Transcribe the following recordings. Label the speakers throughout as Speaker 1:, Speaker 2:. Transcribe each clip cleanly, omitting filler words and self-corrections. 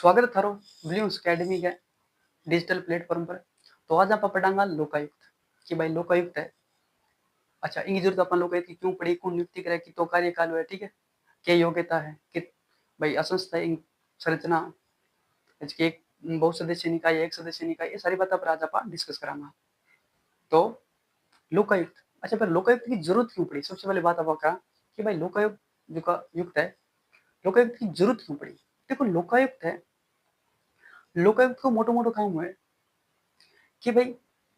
Speaker 1: स्वागत है थारो ब्लूम्स एकेडमी के डिजिटल प्लेटफॉर्म पर। तो आज आप पढ़ांगा लोकायुक्त कि भाई लोकायुक्त है। अच्छा, इनकी जरूरत अपन लोकायुक्त की क्यों पड़ी, कौन नियुक्ति करे, कि तो कार्यकाल है, ठीक है, क्या योग्यता है, कि भाई असंस्था संरचना, इसकी एक बहु सदस्य निकाय, एक सदस्य निकाय, ये सारी बातें पर आज आप डिस्कस करांगा। तो लोकायुक्त, अच्छा फिर लोकायुक्त की जरूरत क्यों पड़ी? सबसे पहले बात आप कहा कि भाई लोकायुक्त जो का युक्त है, लोकायुक्त की जरूरत क्यों पड़ी? देखो लोकायुक्त है, लोकायुक्त को मोटो मोटो काम है कि भाई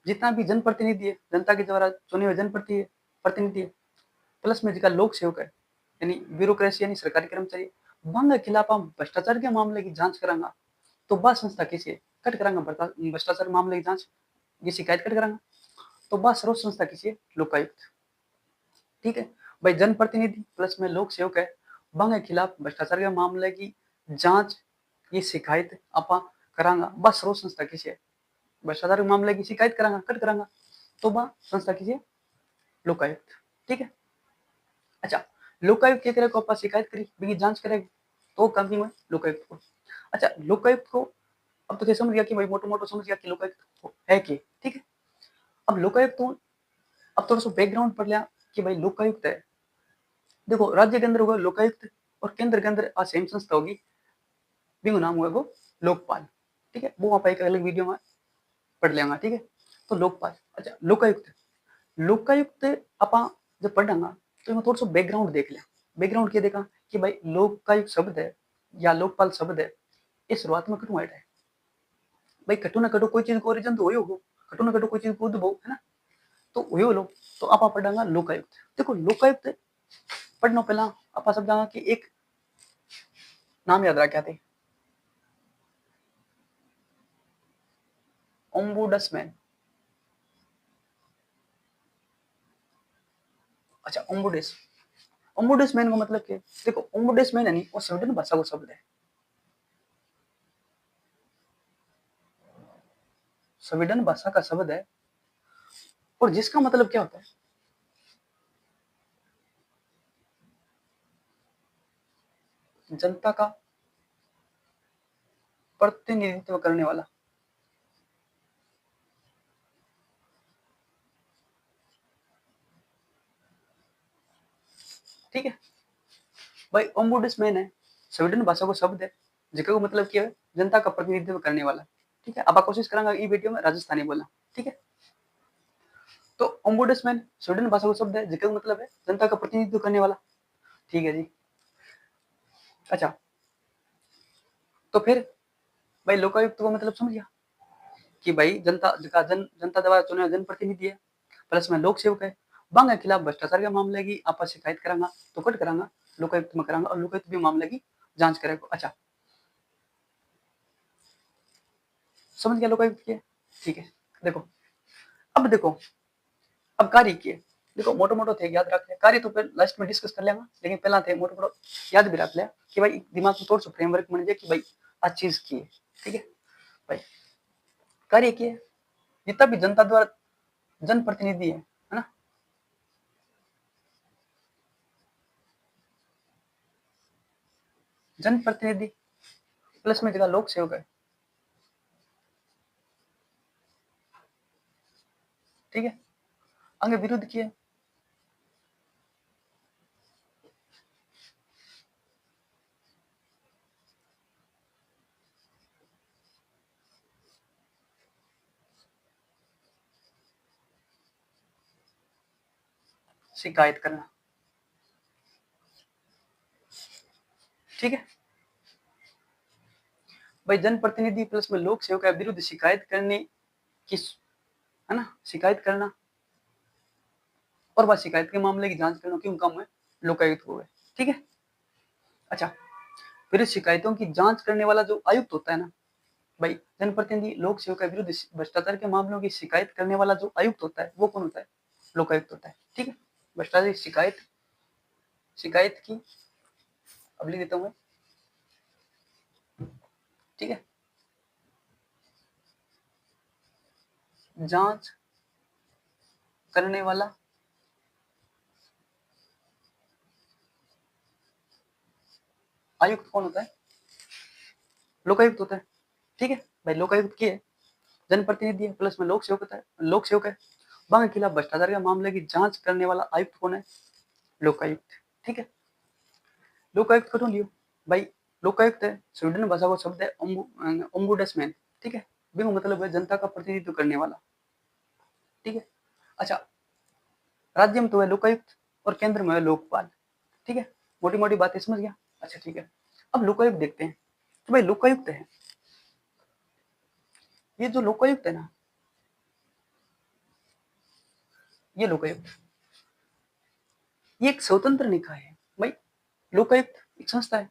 Speaker 1: जितना भी जनप्रतिनिधि है, जनता के द्वारा चुने हुए जनप्रतिनिधि है, प्लस में जिसका लोक सेवक है यानी ब्यूरोक्रेसी यानी सरकारी कर्मचारी, बंग के खिलाफ हम भ्रष्टाचार के मामले की जांच करांगा। तो बा संस्था किसी है कट करांगा भ्रष्टाचार मामले की जांच, ये शिकायत कट करांगा। तो बा सर्व संस्था किसी है लोकायुक्त, ठीक है भाई। जनप्रतिनिधि प्लस में लोक सेवक है, बंग के खिलाफ भ्रष्टाचार के मामले की जांच, ये शिकायत आपा करांगा। बस सर्व संस्था किसी है भ्रष्टाचार के मामले की शिकायत करांगा, कट करांगा। तो बा संस्था कीजिए लोकायुक्त, ठीक है। अच्छा, लोकायुक्त के को आप शिकायत करी बिगी जांच करेगी तो काम क्यों है लोकायुक्त को। अच्छा, लोकायुक्त को अब तो क्या समझ गया कि भाई मोटो मोटो समझ गया कि लोकायुक्त है कि, ठीक है। अब लोकायुक्त तो अब थोड़ा सा बैकग्राउंड पढ़ लिया कि भाई लोकायुक्त है। देखो राज्य के अंदर होगा लोकायुक्त और केंद्र के अंदर सेम संस्था होगी, बिंगो नाम हुआ वो लोकपाल, ठीक है। वो आप एक अलग वीडियो में पढ़ लेंगे, ठीक है। तो लोकपाल, अच्छा लोकायुक्त, लोकायुक्त अपा जब पढ़ांगा तो मैं थोड़ा सा बैकग्राउंड देख लिया। बैकग्राउंड क्या देखा कि भाई लोकायुक्त शब्द है या लोकपाल शब्द है, ये शुरुआत में कटू है भाई। कटू ना कटू कोई चीज को ओरिजिन तो हो, कटू ना कटू कोई चीज को उद्भव है ना, तो हो लो। तो आप पढ़ांगा लोकायुक्त। देखो लोकायुक्त पढ़ना पहला आप समझांगा कि एक नाम याद रखा थे, ओम्बुड्समैन। अच्छा ओम्बुड्समैन का मतलब क्या? देखो ओम्बुड्समैन यानी वो स्वीडन भाषा का शब्द है, स्वीडन भाषा का शब्द है, और जिसका मतलब क्या होता है, जनता का प्रतिनिधित्व करने वाला, ठीक है भाई। ओम्बुड्समैन है, स्वीडन भाषा को शब्द है, जिसका मतलब क्या है, जनता का प्रतिनिधित्व करने वाला, ठीक है। अब कोशिश करेंगे ई वीडियो में राजस्थानी बोलना, ठीक है। तो ओम्बुड्समैन स्वीडन भाषा को शब्द है, जिसका मतलब है जनता का प्रतिनिधित्व करने वाला, ठीक है जी। अच्छा, तो फिर भाई लोकायुक्त को मतलब समझ गया कि भाई जनता द्वारा चुने जनप्रतिनिधि है, प्लस में लोक सेवक है, बंग के खिलाफ भ्रष्टाचार के मामले की आप शिकायत करांगा तो कट करांगा, लोकायुक्त में करांगा, और लोकायुक्त भी मामले की जांच करेगा। अच्छा समझ गया लोकायुक्त के, ठीक है। देखो अब देखो, अब कार्य किए, देखो मोटो मोटो थे याद रख लिया, कार्य तो फिर लास्ट में डिस्कस कर लेंगे, लेकिन पहला थे मोटो मोटो याद भी रख लिया कि भाई दिमाग में थोड़ा सा फ्रेमवर्क बन जाए कि भाई आज चीज की है, ठीक है भाई। कार्य किए, जितना भी जनता द्वारा जनप्रतिनिधि है ना, जनप्रतिनिधि प्लस में जगह लोक सेवक है, ठीक है। आगे विरुद्ध किए, शिकायत करना, ठीक है भाई। जनप्रतिनिधि प्लस में लोक सेवक है, विरुद्ध शिकायत करने की, है ना, शिकायत करना, और वह शिकायत के मामले की जांच करना क्यों काम है लोकायुक्त को है, ठीक है। अच्छा, फिर शिकायतों की जांच करने वाला जो आयुक्त होता है ना भाई, जनप्रतिनिधि लोक सेवक के विरुद्ध भ्रष्टाचार के मामलों की शिकायत करने वाला जो आयुक्त होता है वो कौन होता है? लोकायुक्त होता है, ठीक है। भ्रष्टाचार शिकायत, शिकायत की अब लिख देता हूँ मैं, ठीक है। जांच करने वाला आयुक्त कौन होता है? लोकायुक्त होता है, ठीक है भाई। लोकायुक्त की है, जनप्रतिनिधि है, प्लस में लोक सेवक होता है, लोक सेवक है। वहां के खिलाफ भ्रष्टाचार के मामले की जांच करने वाला आयुक्त कौन है? लोकायुक्त, ठीक है। लोकायुक्त कौन लियो भाई? लोकायुक्त है स्वीडन भाषा का शब्द है ओम्बुड्समैन, ठीक है। बिंगो मतलब है जनता का प्रतिनिधित्व करने वाला, ठीक है। अच्छा, राज्य में तो है लोकायुक्त और केंद्र में है लोकपाल, ठीक है। मोटी मोटी बातें समझ गया? अच्छा ठीक है। अब लोकायुक्त देखते हैं। तो भाई लोकायुक्त है, ये जो लोकायुक्त है ना, ये लोकायुक्त ये एक स्वतंत्र निकाय है भाई। लोकायुक्त एक संस्था है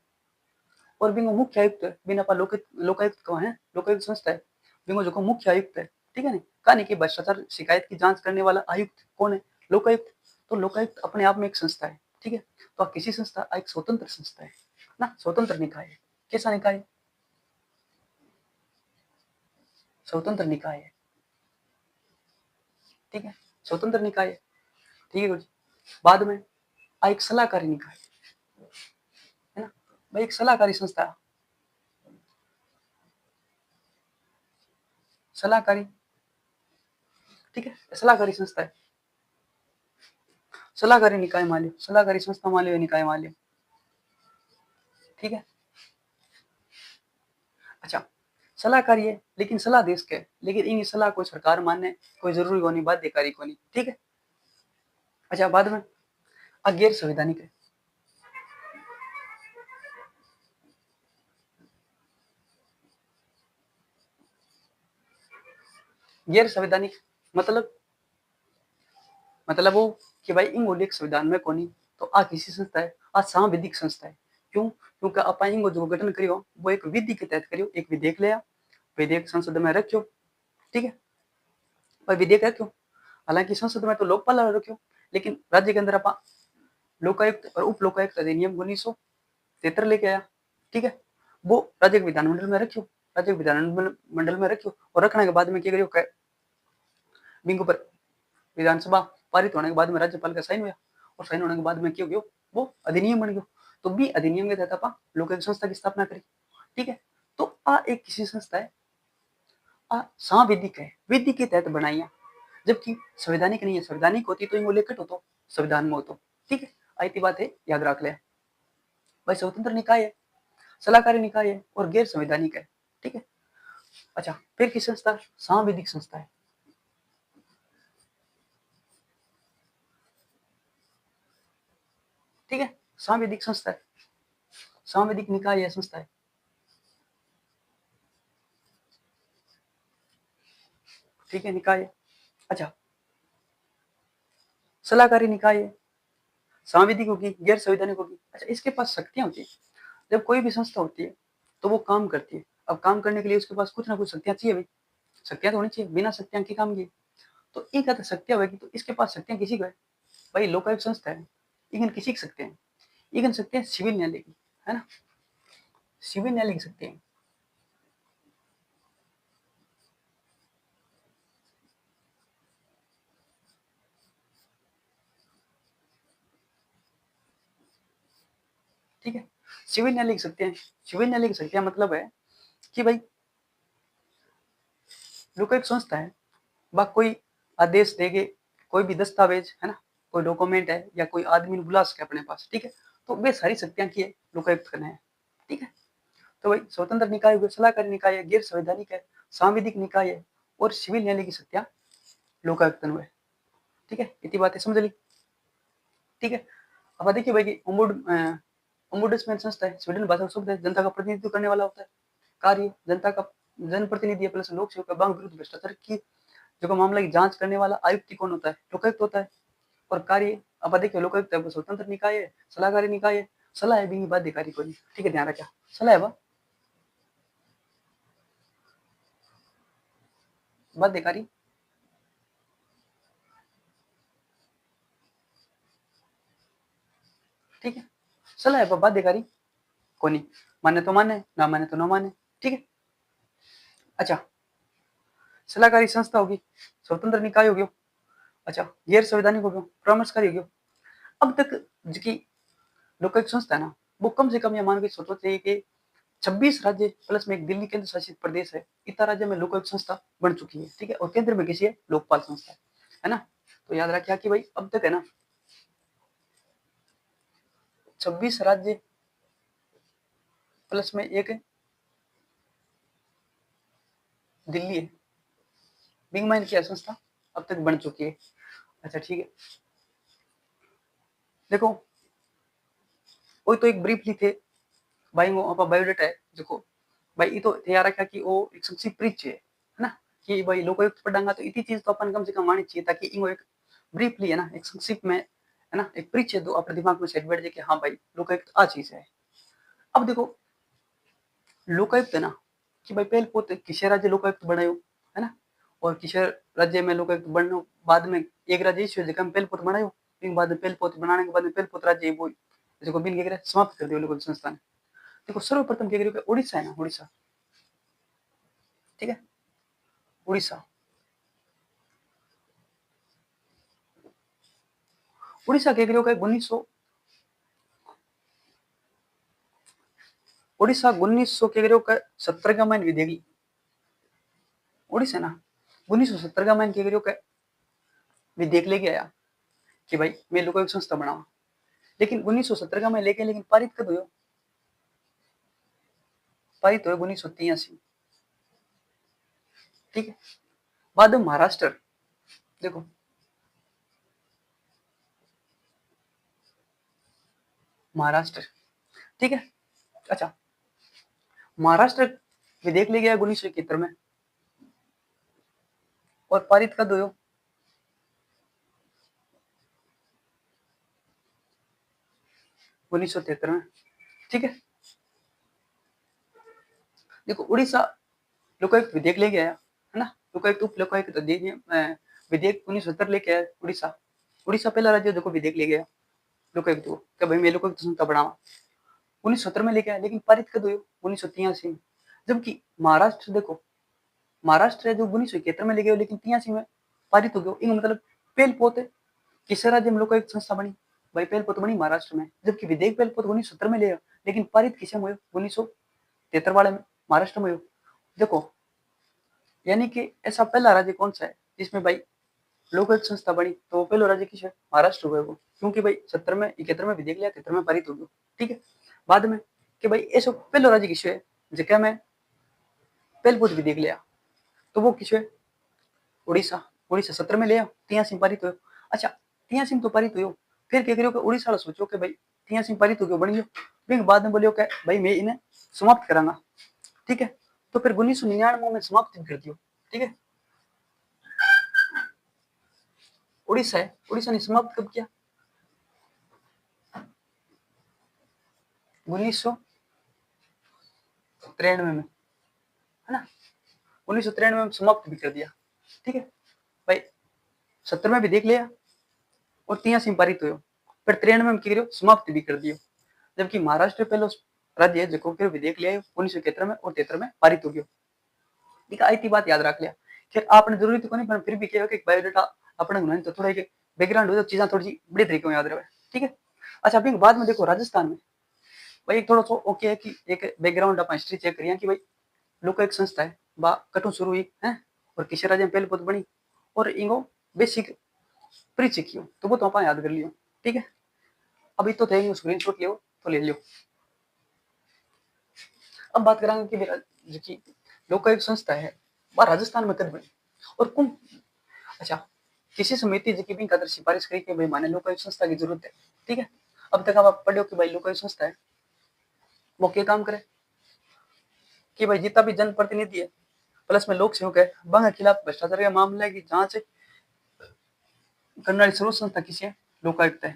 Speaker 1: और बिंगो मुख्य आयुक्त है। बिना पा लोकायुक्त कहाँ है? लोकायुक्त संस्था है। बिंगो जो मुख्य आयुक्त है, ठीक है ना। कहानी की भ्रष्टाचार शिकायत की जांच करने वाला आयुक्त कौन है? लोकायुक्त। तो लोकायुक्त अपने आप में एक संस्था है, ठीक है। तो किसी संस्था एक स्वतंत्र संस्था है ना, स्वतंत्र निकाय है। कैसा निकाय है? स्वतंत्र निकाय है, ठीक है। स्वतंत्र निकाय है, ठीक है गुरु जी। बाद में एक सलाहकारी निकाय है ना भाई, एक सलाहकारी संस्था, सलाहकारी, ठीक है, सलाहकारी संस्था है। सलाहकारी निकाय मान लियो, सलाहकारी संस्था मान लियो, निकाय मान लियो, ठीक है। अच्छा, सलाहकारी है लेकिन सलाह देश के, लेकिन इन सलाह को सरकार माने कोई जरूरी को नहीं, बाध्यकारी को नहीं, ठीक है। अच्छा, बाद में गैर संवैधानिक है। गैर संवैधानिक मतलब वो कि भाई इन उल्लेख संविधान में कोनी, तो किसी संस्था है, सांविधिक संस्था है। क्यों? क्योंकि आप इनको जो गठन करियो वो एक विधि के तहत करियो, एक विधेयक लिया, विधेयक संसद में रखियो, ठीक है। और विधेयक रखियो, हालांकि संसद में तो लोकपाल रखियो, लेकिन राज्य के अंदर आप लोकायुक्त और उप लोकायुक्त अधिनियम 1973 लेके आया, ठीक है। वो राज्य के विधानमंडल में रखियो, राज्य के विधानमंडल में रखियो, और रखने के बाद में क्या करियो, बिंगो पर विधानसभा पारित होने के बाद में राज्यपाल का साइन हुआ, और साइन होने के बाद में क्या हो गया, वो अधिनियम बन गया। तो भी अधिनियम के तहत आप लोकायुक्त संस्था की स्थापना करी, ठीक है। तो एक किसी संस्था है, सांविधिक है, विधि के तहत बनाई, जबकि संवैधानिक नहीं है। संवैधानिक होती तो वो लेखट होतो, संविधान में होतो, ठीक है। आई बात है, याद रख ले भाई। स्वतंत्र निकाय है, सलाहकारी निकाय है और गैर संवैधानिक है, ठीक है। अच्छा, फिर की संस्था सांविधिक संस्था है, ठीक है। सांविधिक संस्था है, सांविधिक निकाय है, संस्था है, ठीक है, निकाय है। अच्छा, सलाहकारी निकाय है, सांविधिक होगी, गैर संवैधानिक होगी। अच्छा, इसके पास शक्तियां होती है। जब कोई भी संस्था होती है तो वो काम करती है। अब काम करने के लिए उसके पास कुछ ना कुछ शक्तियां चाहिए भाई, शक्तियां तो होनी चाहिए, बिना शक्तियां के काम किए। तो एक आध शक्तियां होगी, तो इसके पास शक्तियां किसी को है भाई, लोकायुक्त संस्था है, इगन किसी की शक्तियां है, इगन शक्तियां सिविल न्यायालय की, है ना, सिविल न्यायालय की शक्तियां, ठीक है। सिविल न्यायालय की शक्तियां, सिविल न्यायालय की शक्तियां मतलब है कि भाई लोकायुक्त संस्था है, बा कोई आदेश देगे, कोई भी दस्तावेज है ना, कोई डॉक्यूमेंट है या कोई आदमी बुला सके अपने पास, ठीक है। तो वे सारी शक्तियां की है, लोकायुक्त करना है, ठीक है। तो भाई स्वतंत्र निकाय हुए, सलाहकारी निकाय है, गैर संवैधानिक है, सांविधिक निकाय है, और सिविल न्यायालय की शक्तियां लोकायुक्त हुए, ठीक है। इतनी बातें समझ ली, ठीक है। अब देखिए भाई कि ओम्बुड्समैन संस्था है, स्वीडन भाषा का शब्द है, जनता का प्रतिनिधित्व करने वाला होता है। कार्य जनता का जनप्रतिनिधि प्लस लोक सेवक बांग विरुद्ध भ्रष्टाचार की जो मामला की जांच करने वाला आयुक्त कौन होता है? लोकायुक्त होता है। और कार्य अब देखिए लोकायुक्त है, स्वतंत्र निकाय है, सलाहकारी निकाय है, सलाह है भी बाध्यकारी को नहीं, ठीक है, ध्यान रखा, सलाह है बाध्यकारी, ठीक है। सलाह है बाध्यकारी को नहीं, माने तो माने, ना माने तो ना माने, ठीक है। अच्छा, सलाहकारी संस्था होगी, स्वतंत्र निकाय हो गया, अच्छा, गैर संवैधानिक हो गया, परामर्शकारी हो गया। अब तक जिसकी लोकायुक्त संस्था है ना, वो कम से कम ये मान के सोचो चाहिए कि 26 राज्य प्लस में एक दिल्ली केंद्र शासित प्रदेश है, इतना राज्य में लोकायुक्त संस्था बन चुकी है, ठीक है। और केंद्र में किसी है, लोकपाल संस्था है ना। तो याद रखिए कि भाई अब तक है ना 26 राज्य प्लस में एक दिल्ली है, बिग माइन की संस्था अब तक बन चुकी है। अच्छा ठीक है, देखो वही तो एक ब्रीफली थे भाई, वो आपका बायोडाटा है। देखो भाई ये तो तैयार रखा कि वो एक संक्षिप्त परिचय है ना, कि भाई लोकायुक्त पढ़ांगा तो इतनी चीज तो अपन कम से कम आनी चाहिए, ताकि इनको एक ब्रीफली है ना, एक संक्षिप्त में है ना, एक परिचय दो अपने दिमाग में सेट बैठ जाए कि हाँ भाई लोकायुक्त आ चीज है। अब देखो लोकायुक्त है ना, कि भाई पहले पोते किसी राज्य लोकायुक्त बनायो है ना, और किसी राज्य में लोकायुक्त बनने बाद में एक राज्य इस जगह में पहले पोत बनायो, फिर बाद में पहले पोत बनाने के बाद में पहले पोत राज्य वो देखो बिन के समाप्त कर दियो लोकायुक्त संस्था ने। देखो सर्वप्रथम क्या करियो, उड़ीसा है ना, उड़ीसा ठीक है, उड़ीसा उड़ीसा क्या करियो, 1900 उड़ीसा 1900 क्या करियो 70 का मान विधेयक उड़ीसा ना 1970 का मान क्या करियो विधेयक लेके आया कि भाई मैं लोकायुक्त संस्था बनावा, लेकिन 1970 का मैं लेके लेकिन पारित कब हुआ, पारित हुआ 1983, ठीक है। बाद में महाराष्ट्र, देखो महाराष्ट्र ठीक है, अच्छा महाराष्ट्र विधेयक ले गया 1971 में और पारित कब हुआ 1973 में, ठीक है। देखो उड़ीसा लोकायुक्त विधेयक ले गया है ना, लोकायुक्त उप लोकायुक्त विधेयक 1970 लेके आया उड़ीसा, उड़ीसा पहला राज्य देखो विधेयक ले गया लोकायुक्त को कि भाई मैं लोकायुक्त संस्था बढ़ावा, 1970 में लेके आया, लेकिन पारित कब हुई 1983 में। जबकि महाराष्ट्र देखो, महाराष्ट्र है जो 1971 में ले गए लेकिन 83 में पारित हो गया, इन मतलब पहल पोत है किस राज्य में लोकायुक्त संस्था बनी, भाई पहल पोत बनी महाराष्ट्र में, जबकि विधेयक पहल पोत 1970 में लिया लेकिन पारित किसे में हुआ 1973 वाले में महाराष्ट्र में हुआ। देखो यानी कि ऐसा पहला राज्य कौन सा है जिसमें भाई लोकायुक्त संस्था बनी, तो वो पहला राज्य किस है, महाराष्ट्र हुआ वो, क्योंकि भाई 70 में 71 में विधेयक लिया, 73 में पारित हो गया, ठीक है। बाद में कि भाई ऐसा पहला राज्य किस है जगह में पहल पोत विधेयक लिया, तो वो किस है उड़ीसा, उड़ीसा 17 में लिया, 83 में पारित हुआ। अच्छा 83 में तो पारित हुआ, फिर क्या करियो कि उड़ीसा वाला सोचो कि भाई 83 में पारित हो गया बन गयो, फिर बाद में बोलियो कि भाई मैं इन्हें समाप्त करांगा, ठीक है। तो फिर 1999 में समाप्त कर दियो, ठीक है। उड़ीसा है, उड़ीसा ने समाप्त कब किया 1993 में है ना, 1993 में समाप्त भी कर दिया, ठीक है भाई। 70 में भी देख लिया और 83 में पारित हुए, फिर 93 में क्या समाप्त भी कर दियो, जबकि महाराष्ट्र पहले राज्य है जो फिर विधेयक लिया 1971 में और 73 में पारित हो गया, ठीक है। आई थी बात याद रख लिया, खैर आपने जरूरी तो नहीं, पर फिर भी क्या कि बायोडाटा अपने गुना तो थोड़ा एक बैकग्राउंड हो तो चीजें थोड़ी सी बड़े तरीके में याद रहे, ठीक है। अच्छा अभी बाद में देखो राजस्थान में भाई एक थोड़ा सा ओके है कि एक बैकग्राउंड अपन हिस्ट्री चेक करिए कि भाई लोक एक संस्था है बा कटु शुरू हुई है और किसी राज्य में पहले बहुत बनी और इनको बेसिक परिचय कियो, तो वो तो अपन याद कर लियो, ठीक है। अभी तो थे स्क्रीनशॉट लियो तो ले लियो। अब बात करेंगे कि जो लोकायुक्त संस्था है वह राजस्थान में कब बनी और कौन, अच्छा किसी समिति जी की भी कदर सिफारिश करी कि भाई माने लोकायुक्त संस्था की जरूरत है, ठीक है। अब तक आप पढ़े हो कि भाई लोकायुक्त संस्था है वो क्या काम करे कि भाई जितना भी जनप्रतिनिधि है प्लस में लोक सेवक है वह के खिलाफ भ्रष्टाचार के मामले की जांच करने वाली सर्वोच्च संस्था किसी है, लोकायुक्त है।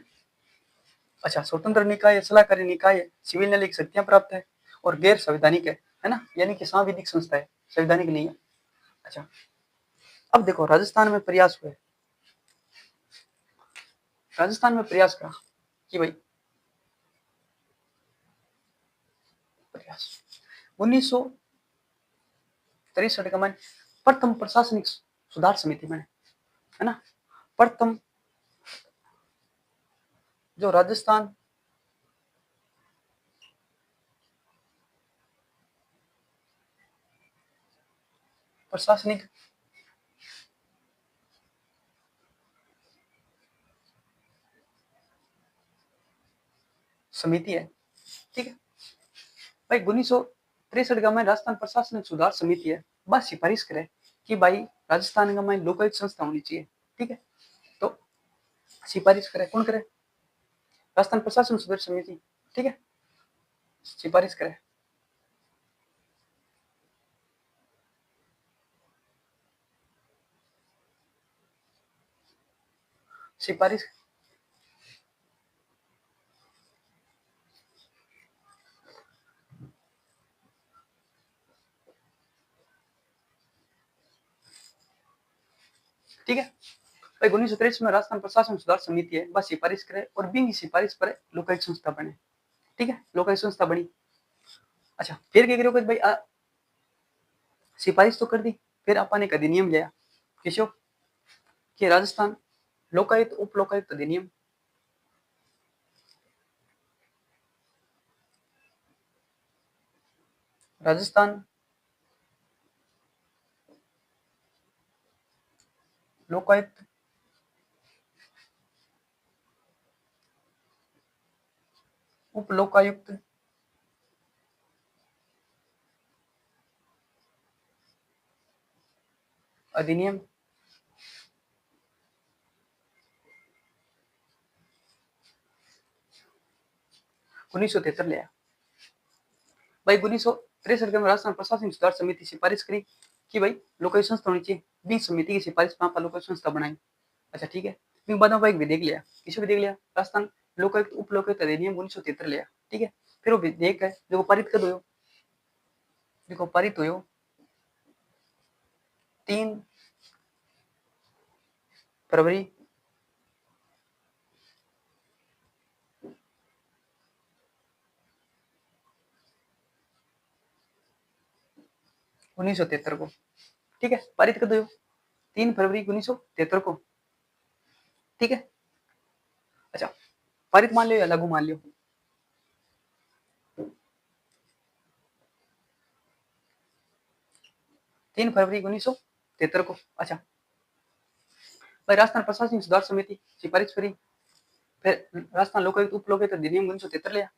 Speaker 1: अच्छा स्वतंत्र निकाय सलाहकारी निकाय है, सिविल न्यायालय की शक्तियां प्राप्त है और गैर संवैधानिक है ना, यानी कि सांविधिक संस्था है, संवैधानिक नहीं है। अच्छा अब देखो राजस्थान में प्रयास हुए, राजस्थान में प्रयास करा कि भाई प्रयास 1963 का मैंने प्रथम प्रशासनिक सुधार समिति मैंने है ना, प्रथम जो राजस्थान प्रशासनिक समिति है, ठीक है भाई। 1963 का में राजस्थान प्रशासनिक सुधार समिति है, बस सिफारिश करे कि भाई राजस्थान का में लोकायुक्त संस्था होनी चाहिए, ठीक है। तो सिफारिश करे, कौन करे? राजस्थान प्रशासन सुधार समिति, ठीक है, सिफारिश करे। सिफारिश ठीक है भाई। 1963 में राजस्थान प्रशासन सुधार समिति है, बस सिफारिश करे और बिंग सिफारिश पर लोकायुक्त संस्था बने, ठीक है, लोकायुक्त संस्था बनी। अच्छा फिर क्या करोगे भाई? सिफारिश तो कर दी, फिर अपन एक अधिनियम लिया किसो कि राजस्थान लोकायुक्त उप लोकायुक्त अधिनियम। राजस्थान लोकायुक्त उप लोकायुक्त अधिनियम 1973 लिया भाई। 1963 के राजस्थान प्रशासन सुधार समिति सिफारिश करी कि भाई लोकायुक्त संस्था होनी चाहिए, बीच समिति की सिफारिश पर लोकायुक्त संस्था बनाई। अच्छा ठीक है, फिर बाद में भाई एक विधेयक लिया, किसो विधेयक लिया? राजस्थान लोकायुक्त उप लोकायुक्त अधिनियम 1973 लिया, ठीक है। फिर वो विधेयक है जो पारित कर दो, देखो पारित हो 3 फरवरी 1973 को, ठीक है, पारित कर दो 3 फरवरी 1973 को, ठीक है। अच्छा पारित मान लियो या लागू मान लियो? 3 फरवरी 1973 को। अच्छा भाई राजस्थान प्रशासनिक सुधार समिति सिफारिश करी, फिर राजस्थान लोकायुक्त उप लोकायुक्त अधिनियम 1973 लिया,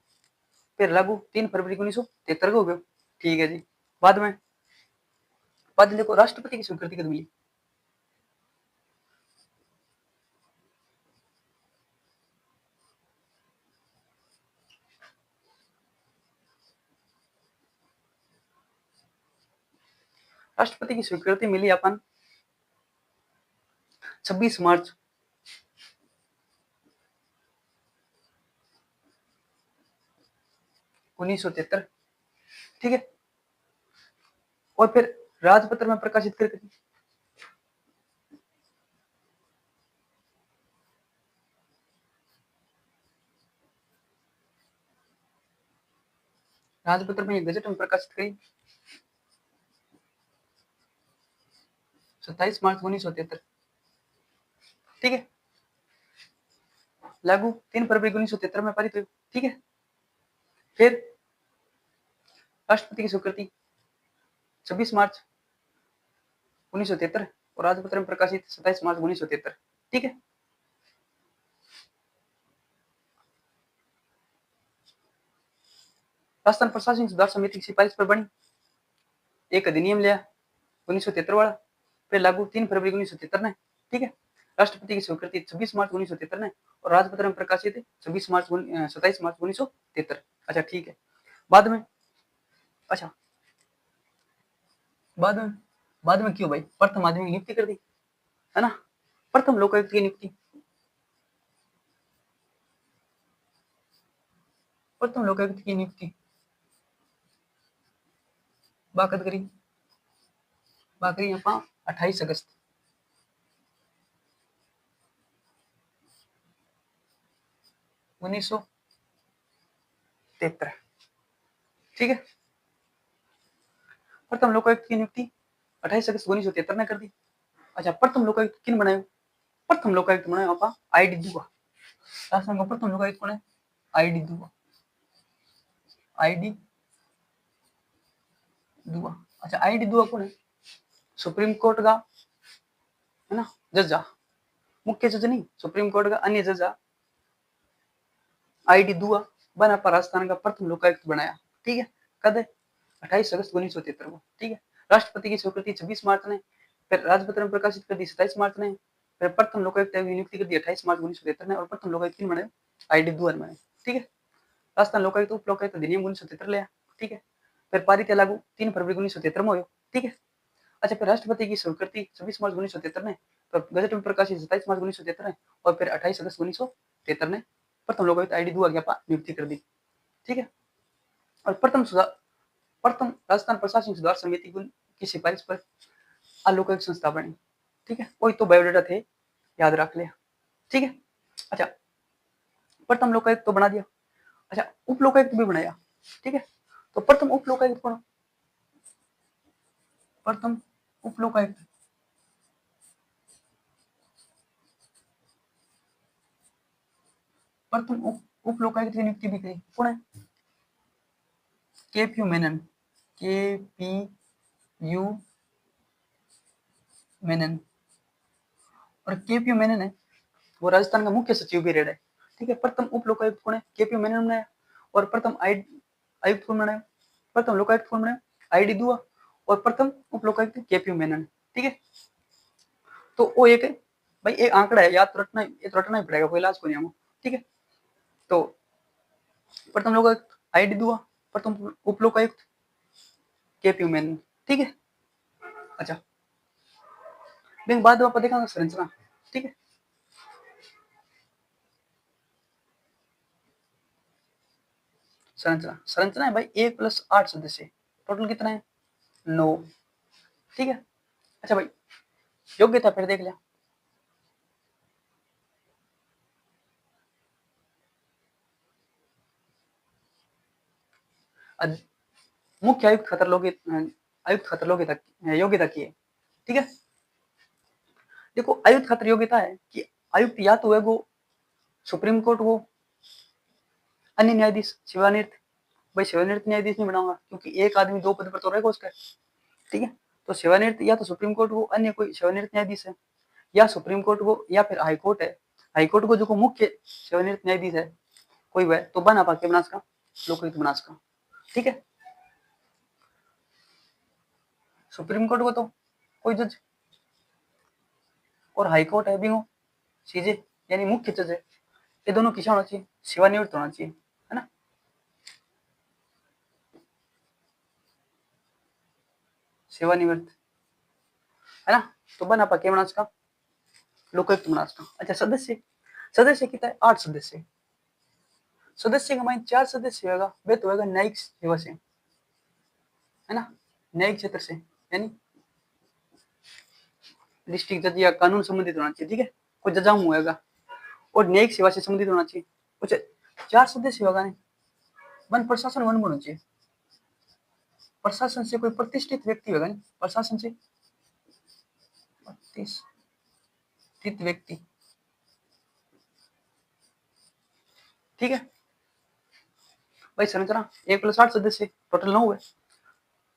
Speaker 1: फिर लागू 3 फरवरी 1973 को हो गया, ठीक है जी। बाद में देखो राष्ट्रपति की स्वीकृति कब मिली? राष्ट्रपति की स्वीकृति मिली अपन 26 मार्च 1973, ठीक है। और फिर राजपत्र में प्रकाशित कर राजपत्र में गजट में प्रकाशित करी 27 मार्च 1973, ठीक है। लागू 3 फरवरी 1973 में पारित हुई, ठीक है। फिर राष्ट्रपति की स्वीकृति 26 मार्च 1973 और राजपत्र में प्रकाशित 27 मार्च 1973, ठीक है। राजस्थान प्रशासनिक सुधार समिति की सिफारिश पर बनी एक अधिनियम लिया 1973 वाला, फिर लागू 3 फरवरी 1973 ने, ठीक है। राष्ट्रपति की स्वीकृति 26 मार्च 1973 ने और राजपत्र में प्रकाशित 27 मार्च 1973। अच्छा ठीक है। बाद में अच्छा बाद में बाद में क्यों भाई? प्रथम आदमी की नियुक्ति कर दी, है ना, प्रथम लोकायुक्त की नियुक्ति, प्रथम लोकायुक्त की नियुक्ति बाकत करी बाकरी यहाँ 28 अगस्त 1973, ठीक है। प्रथम लोकायुक्त की नियुक्ति 28 अगस्त 1973 ने कर दी। अच्छा प्रथम लोकायुक्त किन बनायो? प्रथम लोकायुक्त बनायो आप आई डी दुआ। राजस्थान का प्रथम लोकायुक्त कौन है? आई डी दुआ, आई डी दुआ। अच्छा आई डी दुआ कौन है? सुप्रीम कोर्ट का है ना जजा, मुख्य जज नहीं, सुप्रीम कोर्ट का अन्य जजा आईडी दुआ बना पर राजस्थान का प्रथम लोकायुक्त बनाया। ठीक है, कद 28 अगस्त 1973 को। ठीक है, राष्ट्रपति की स्वीकृति 26 मार्च ने, फिर राजपत्र में प्रकाशित कर दी 27 मार्च ने, फिर प्रथम लोकायुक्त की नियुक्ति कर दी 28 मार्च 1973 ने, और प्रथम लोकायुक्त किन बने, आईडी दुआ बने। ठीक है, राजस्थान लोकायुक्त उप लोकायुक्त अधिनियम 1973 लिया। ठीक है, फिर पारित लागू 3 फरवरी 1973 में हुआ। ठीक है, अच्छा, फिर राष्ट्रपति की स्वीकृति 26 मार्च 1973 ने, फिर गजट में प्रकाशित 27 मार्च 1973 और फिर 28 अगस्त 1973 ने प्रथम लोकायुक्त आईडी दुआ ज्ञापा नियुक्ति कर दी। ठीक है, और प्रथम राजस्थान प्रशासनिक सुधार समिति की सिफारिश पर अलोकायुक्त संस्था बनी। ठीक है, कोई तो बायोडाटा थे, याद रख लिया। ठीक है, अच्छा, प्रथम लोकायुक्त तो बना दिया। अच्छा, उप लोकायुक्त भी बनाया। ठीक है, तो प्रथम उप लोकायुक्त कौन, प्रथम उप लोकायुक्त प्रथम उप लोकायुक्त की नियुक्ति भी करी, कौन है, केपीयू मेनन, केपीयू मेनन, और केपीयू मेनन है वो राजस्थान का मुख्य सचिव भी रहा है। ठीक है, प्रथम उप लोकायुक्त कौन है, केपीयू मेनन बनाया, और प्रथम आयुक्त कौन बनाया, प्रथम लोकायुक्त कौन बनाया, आईडी दुआ, और प्रथम उप लोकायुक्त केपीयू मेनन। ठीक है, तो वो एक भाई एक आंकड़ा है, याद रटना, ये रटना ही पड़ेगा, कोई इलाज को नहीं। ठीक है, तो प्रथम लोकायुक्त आईडी दुआ, प्रथम उप लोकायुक्त केपीयू मेनन। ठीक है, अच्छा, बाद में आप देखेंगे संरचना। ठीक है, संरचना है भाई 1+8 सदस्य, टोटल कितना है, 9। ठीक है, अच्छा भाई, योग्यता फिर देख लिया। मुख्य आयुक्त खतर योग्यता की है। ठीक है, देखो आयुक्त खतर योग्यता है कि आयुक्त या तो है वो सुप्रीम कोर्ट वो अन्य न्यायाधीश सेवानिवृत्त, भाई सेवानिवृत्त न्यायाधीश नहीं बनाऊंगा क्योंकि एक आदमी 2 पद पर तो रहेगा उसका। ठीक है, तो सेवानिवृत्त या तो सुप्रीम कोर्ट वो अन्य कोई सेवानिवृत्त न्यायाधीश है, या सुप्रीम कोर्ट वो, या फिर हाई कोर्ट है, हाई कोर्ट को जो मुख्य सेवानिवृत्त न्यायाधीश है कोई वह, तो बना पाके बनास का लोकायुक्त बनास का। ठीक है, सुप्रीम कोर्ट को तो कोई जज, और हाई कोर्ट है भी वो सीजे यानी मुख्य जज है, ये दोनों किसा होना चाहिए, सेवानिवृत्त होना चाहिए, है ना, सेवानिवृत्त, है ना, तो बना पाके बनास का लोकायुक्त बनास का। अच्छा, सदस्य कितना है, 8 सदस्य। सदस्य का मान 4 सदस्य होगा, वे तो होगा न्यायिक सेवा से, है ना, न्यायिक क्षेत्र से, यानी डिस्ट्रिक्ट जज या कानून संबंधित होना चाहिए। ठीक है, कोई जजाम होगा, और न्यायिक सेवा से संबंधित होना चाहिए। कुछ 4 सदस्य होगा नहीं, वन प्रशासन वन होना चाहिए, प्रशासन से कोई प्रतिष्ठित व्यक्ति होगा नहीं, प्रशासन से प्रतिष्ठित व्यक्ति। ठीक है भाई, संरचना 1+8 सदस्य, टोटल 9 है।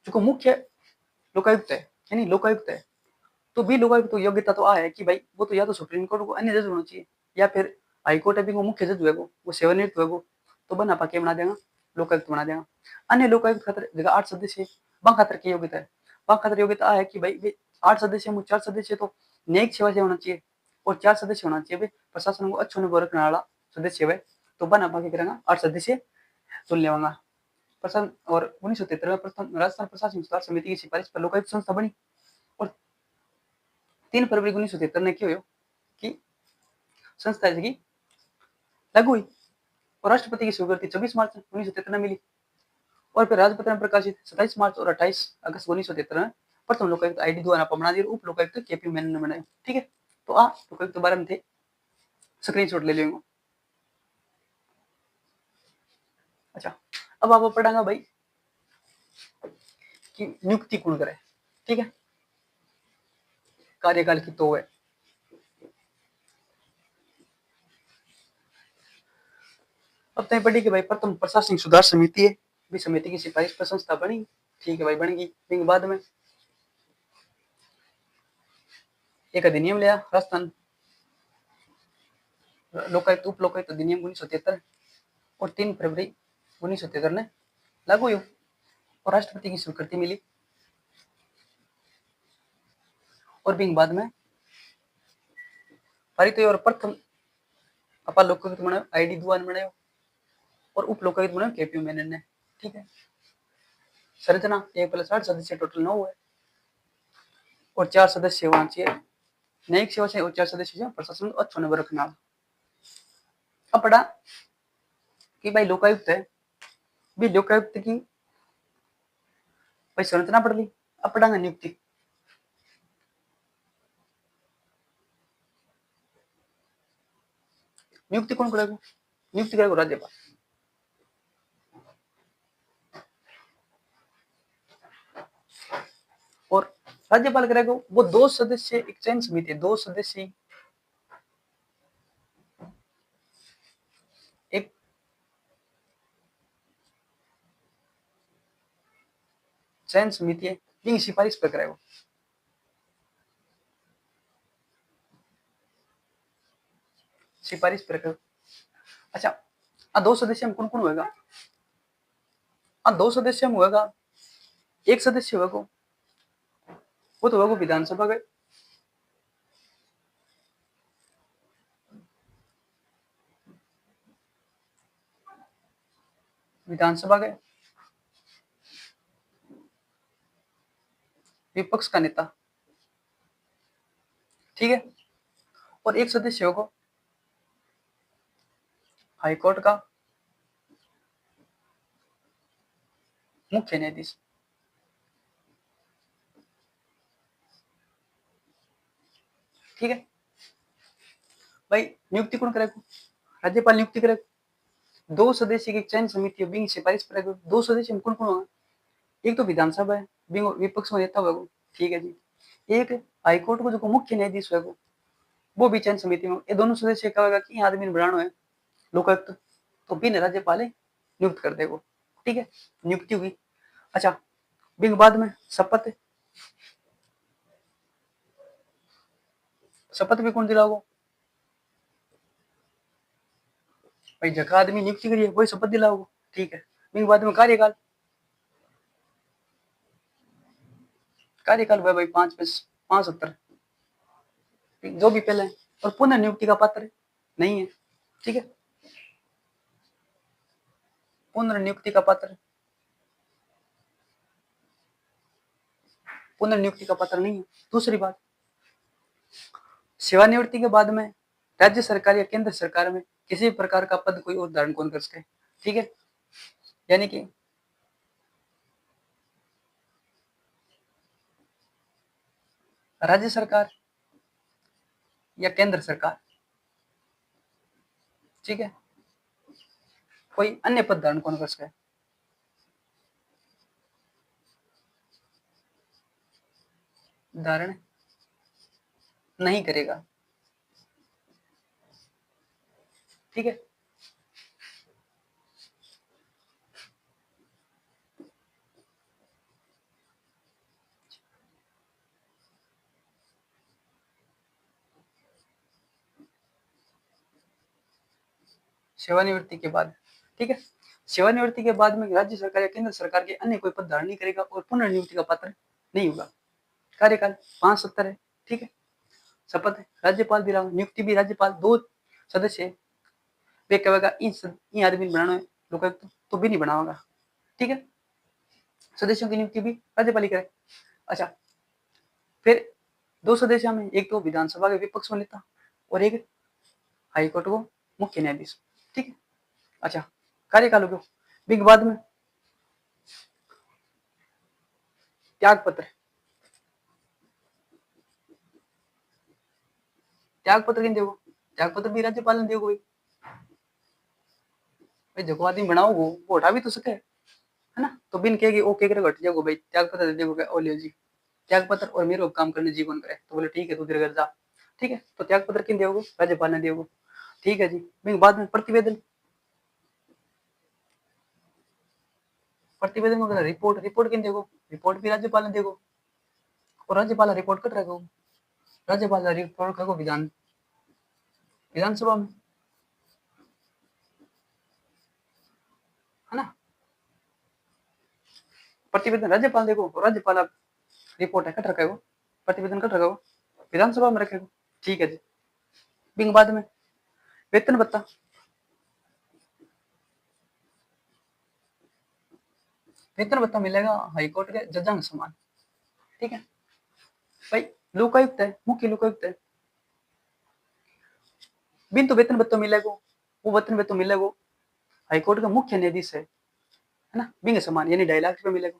Speaker 1: जो मुख्य लोकायुक्त है यानी लोकायुक्त है, तो भी लोकायुक्त तो योग्यता तो आ है कि भाई वो तो या तो सुप्रीम कोर्ट को अन्य जज होना चाहिए, या फिर हाई कोर्ट है भी वो मुख्य जज हुए वो सेवानिवृत्त हुए तो बना पाके बना देगा लोकायुक्त बना देगा। अन्य लोकायुक्त खातर जगह 8 सदस्य बंग खातर की योग्यता है, बंग खातर योग्यता है कि भाई 8 सदस्य में 4 सदस्य तो न्यायिक सेवा से होना चाहिए, और 4 सदस्य होना चाहिए भाई प्रशासन को अच्छो अनुभव रखने वाला सदस्य है, तो बना पाके करेगा 8 सदस्य चुन लेवांगा। प्रशासन, और 1973 में प्रथम राजस्थान प्रशासनिक सुधार समिति की सिफारिश पर लोकायुक्त संस्था बनी, और 3 फरवरी 1973 ने क्या कि संस्था की लागू हुई, और राष्ट्रपति की स्वीकृति 26 मार्च 1973 में मिली, और फिर राजपत्र में प्रकाशित 27 मार्च और 28 अगस्त 1973 में प्रथम लोकायुक्त आईडी द्वारा बना दिया, उप लोकायुक्त केपी मेनन ने बनाया। ठीक है, तो आ लोकायुक्त के बारे में थे, स्क्रीनशॉट ले लेंगे। अच्छा, अब आप पढ़ांगा भाई कि नियुक्ति कौन करे। ठीक है, कार्यकाल की तो है, अब तय पढ़ी कि भाई प्रथम प्रशासनिक सुधार समिति है, भी समिति की सिफारिश पर संस्था बनी। ठीक है भाई, बन गई, बाद में एक अधिनियम लिया राजस्थान लोकायुक्त उप लोकायुक्त अधिनियम 1973 और 3 फरवरी 1973 ने लागू हुई और राष्ट्रपति की स्वीकृति मिली और भी बाद में पारित हुई और प्रथम अपा लोकायुक्त बनायो आईडी दुआन बनायो और उप लोकायुक्त बनायो केपीयू मेनन ने। ठीक है, संरचना 1+8 सदस्य टोटल 9 है और 4 सदस्य वहां चाहिए न्यायिक सेवा से और 4 सदस्य प्रशासन अच्छो नंबर रखना। अब पढ़ा कि भाई लोकायुक्त है, भी लोकायुक्त की भाई संरचना पढ़ ली। अब पढ़ांगे नियुक्ति। नियुक्ति कौन करेगा? नियुक्ति करेगा राज्यपाल। और राज्यपाल करेगा वो 2 सदस्य एक चयन समिति है, 2 सदस्य एक चयन समिति है, जिनकी सिफारिश पर करेगा। सिफारिश पर करेगा। अच्छा, आ 2 सदस्य में कौन-कौन होगा? आ 2 सदस्य में होगा, एक सदस्य होगा वो तो होगा विधानसभा का। विधानसभा के विपक्ष का नेता। ठीक है, और एक सदस्य होगा हाईकोर्ट का मुख्य न्यायाधीश। ठीक है भाई, नियुक्ति कौन करेगा? राज्यपाल नियुक्ति करेगा। 2 सदस्य की चयन समिति बिंग सिफारिश करेगा। 2 सदस्य में कौन कौन होगा? एक तो विधानसभा है, बिंग विपक्ष में नेता होगा। ठीक है जी। एक हाईकोर्ट को जो मुख्य न्यायाधीश होगा वो भी चयन समिति में। ये दोनों सदस्य कहेगा कि आदमी ने बनाना है लोकायुक्त, तो बिन राज्यपाल नियुक्त कर देगा। ठीक है, नियुक्ति हुई। अच्छा, बिंग बाद में शपथ। शपथ भी कौन दिलाओगे? भाई जगह आदमी नियुक्ति करिए वही शपथ दिलाओगे। ठीक है, बिंग बाद में कार्यकाल। कार्यकाल हुआ भाई 5+5 70 जो भी पहले है। और पुनः नियुक्ति का पात्र नहीं है। ठीक है, पुनर्नियुक्ति का पात्र, पुनर्नियुक्ति का पात्र नहीं है। दूसरी बात, सेवानिवृत्ति के बाद में राज्य सरकार या केंद्र सरकार में किसी भी प्रकार का पद कोई और धारण कौन कर सके। ठीक है, यानी कि राज्य सरकार या केंद्र सरकार, ठीक है, कोई अन्य पद धारण कौन कर सके? धारण नहीं करेगा। ठीक है, सेवानिवृत्ति के बाद। ठीक है, सेवानिवृत्ति के बाद में राज्य सरकार या केंद्र सरकार के अन्य कोई पद धारण नहीं करेगा और पुनर्नियुक्ति का पात्र नहीं होगा। कार्यकाल 570 है। ठीक है, शपथ है राज्यपाल भी, नियुक्ति भी राज्यपाल। 2 सदस्य वे कहेगा इन आदमी बनाना है लोकायुक्त तो भी नहीं बनाओगा। ठीक है, सदस्यों की नियुक्ति भी राज्यपाल ही करे। अच्छा, फिर 2 सदस्य में एक तो विधानसभा के विपक्ष में नेता और एक हाईकोर्ट को मुख्य न्यायाधीश। ठीक है, अच्छा, कार्यकाल हो गया। बिग बाद में त्याग पत्र। त्याग पत्र किन देगो? त्याग पत्र भी राज्यपाल ने देगो भाई जो आदमी बनाओ वो हटा भी तो सके, है ना? तो बिन कहेगी ओके करे हट जाओ भाई, त्याग पत्र दे देगो ओ लियो जी त्याग पत्र और मेरे को काम करने जीवन करे। तो बोले ठीक है तू तेरे घर जा। ठीक है, तो त्याग पत्र किन देगो? राज्यपाल ने देगो। ठीक है जी। बिन बाद में प्रतिवेदन। प्रतिवेदन में रिपोर्ट, रिपोर्ट किन देगो? रिपोर्ट भी राज्यपाल ने देगो और राज्यपाल रिपोर्ट कर रखो। राज्यपाल का रिपोर्ट को विधानसभा में, है ना। प्रतिवेदन राज्यपाल देखो, राज्यपाल रिपोर्ट है कट रखा है वो, प्रतिवेदन कट रखा है वो विधानसभा में रखेगा। ठीक है जी। बिंग बाद में वेतन भत्ता, वेतन भत्ता मिलेगा हाईकोर्ट के जजांग समान। ठीक है भाई, लोकायुक्त है, मुख्य लोकायुक्त है, बिन तो वेतन भत्ता मिलेगा, वो वेतन भत्ता मिलेगा हाईकोर्ट का मुख्य न्यायाधीश है ना, बिंग समान यानी 2.5 लाख रुपए मिलेगा।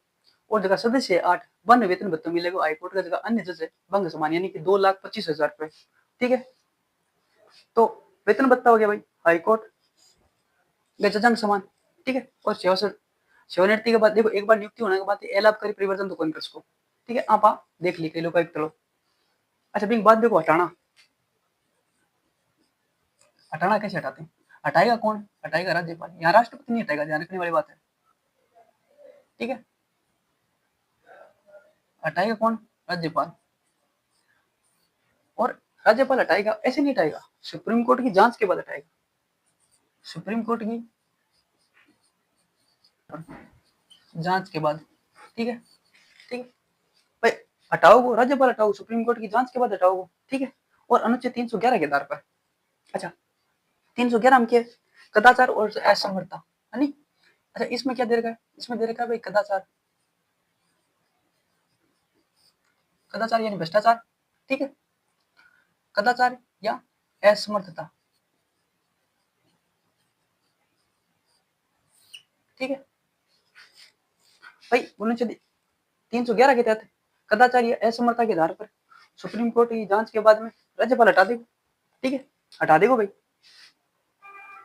Speaker 1: और जगह सदस्य है 8, वन वेतन भत्ता मिलेगा हाईकोर्ट का, जगह अन्य जज है बंग समान यानी कि 2,25,000 रुपए। ठीक है, तो वेतन भत्ता हो गया भाई हाईकोर्ट जजांग समान। ठीक है, और सेवानिवृत्ति के बाद देखो, एक बार नियुक्ति होने के बाद अलाभकारी परिवर्तन तो कौन कर सको। ठीक है, आप देख ली कई लोकायुक्त लो। अच्छा बिंग बाद देखो हटाना, हटाना कैसे हटाते हैं, हटाएगा कौन, हटाएगा राज्यपाल, यहाँ राष्ट्रपति नहीं हटाएगा, ध्यान रखने वाली बात है। ठीक है, हटाएगा कौन, राज्यपाल। और राज्यपाल हटाएगा ऐसे नहीं हटाएगा, सुप्रीम कोर्ट की जांच के बाद हटाएगा, सुप्रीम कोर्ट की जांच के बाद। ठीक है, ठीक है भाई, हटाओगे राज्यपाल, हटाओ सुप्रीम कोर्ट की जांच के बाद हटाओगे। ठीक है, और अनुच्छेद 311 के आधार पर। अच्छा 311 में क्या है, कदाचार और असमर्थता, है नी। अच्छा इसमें क्या दे रखा है, इसमें दे रखा है भाई कदाचार, कदाचार यानी भ्रष्टाचार। ठीक है, कदाचार या असमर्थता। ठीक है भाई, 311 के तहत कदाचार या असमर्थता के आधार पर सुप्रीम कोर्ट की जांच के बाद में राज्यपाल हटा देगा। ठीक है, हटा देगा भाई।